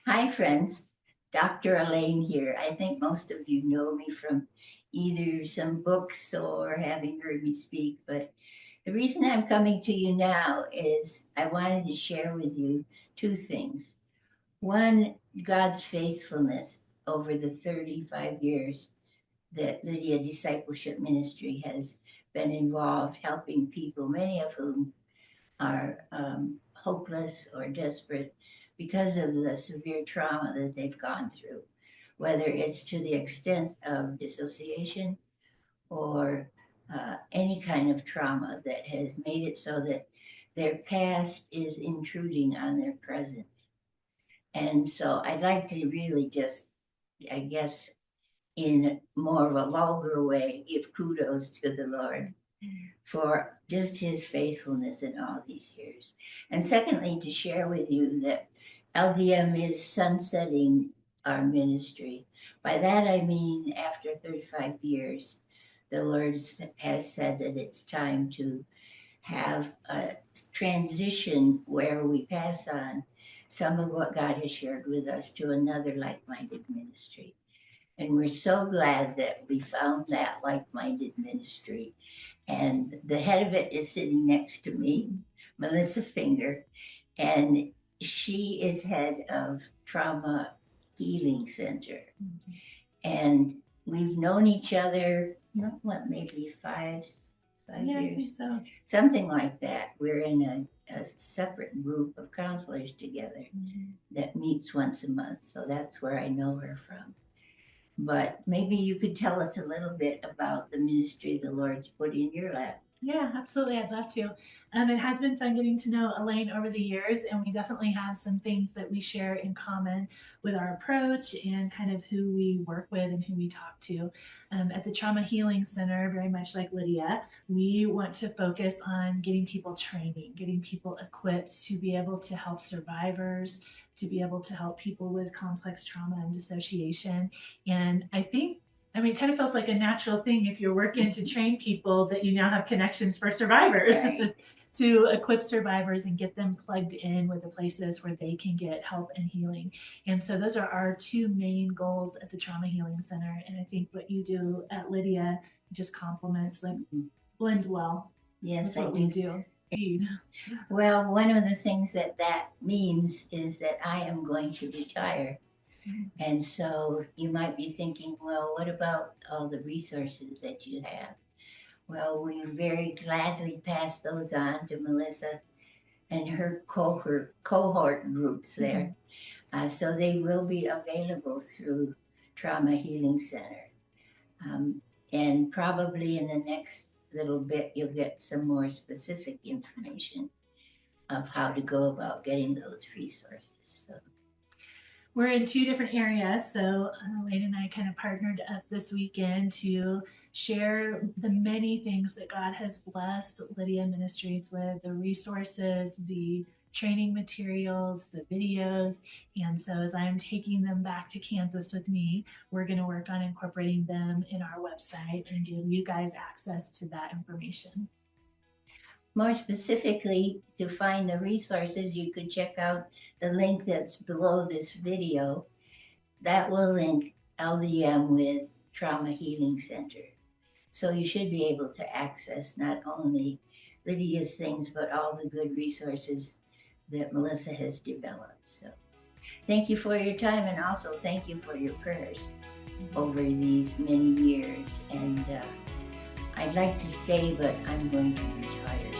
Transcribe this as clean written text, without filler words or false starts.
Hi, friends. Dr. Elaine here. I think most of you know me from either some books or having heard me speak, but the reason I'm coming to you now is I wanted to share with you two things. One, God's faithfulness over the 35 years that Lydia Discipleship Ministry has been involved helping people, many of whom are hopeless or desperate because of the severe trauma that they've gone through, whether it's to the extent of dissociation or any kind of trauma that has made it so that their past is intruding on their present. And so I'd like to really just, I guess, in more of a vulgar way, give kudos to the Lord for just his faithfulness in all these years. And secondly, to share with you that LDM is sunsetting our ministry. By that I mean, after 35 years, the Lord has said that it's time to have a transition where we pass on some of what God has shared with us to another like minded ministry. And we're so glad that we found that like minded ministry, and the head of it is sitting next to me, Melissa Finger, and she is head of Trauma Healing Center. And we've known each other, what, maybe five Yeah, I years, think so. something like that. We're in a separate group of counselors together that meets once a month. So that's where I know her from. But maybe you could tell us a little bit about the ministry the Lord's put in your lap. Yeah, absolutely. I'd love to. It has been fun getting to know Elaine over the years, and we definitely have some things that we share in common with our approach and kind of who we work with and who we talk to. At the Trauma Healing Center, very much like Lydia, we want to focus on getting people training, getting people equipped to be able to help survivors, to be able to help people with complex trauma and dissociation. And it kind of feels like a natural thing if you're working to train people that you now have connections for survivors. Right. To equip survivors and get them plugged in with the places where they can get help and healing. And so those are our two main goals at the Trauma Healing Center. And I think what you do at Lydia just complements, like blends well Yes, with I what we do. do. Well, one of the things that means is that I am going to retire. And so you might be thinking, well, what about all the resources that you have? Well, we very gladly pass those on to Melissa and her cohort groups there. So they will be available through Trauma Healing Center. Um, and probably in the next little bit, you'll get some more specific information of how to go about getting those resources. So We're in two different areas. So Elaine and I kind of partnered up this weekend to share the many things that God has blessed Lydia Ministries with, the resources, the training materials, the videos. And so as I'm taking them back to Kansas with me, we're going to work on incorporating them in our website and give you guys access to that information. more specifically, to find the resources, you could check out the link that's below this video. That will link LDM with Trauma Healing Center. So you should be able to access not only Lydia's things, but all the good resources that Melissa has developed. So thank you for your time, and also thank you for your prayers over these many years. And I'd like to stay, but I'm going to retire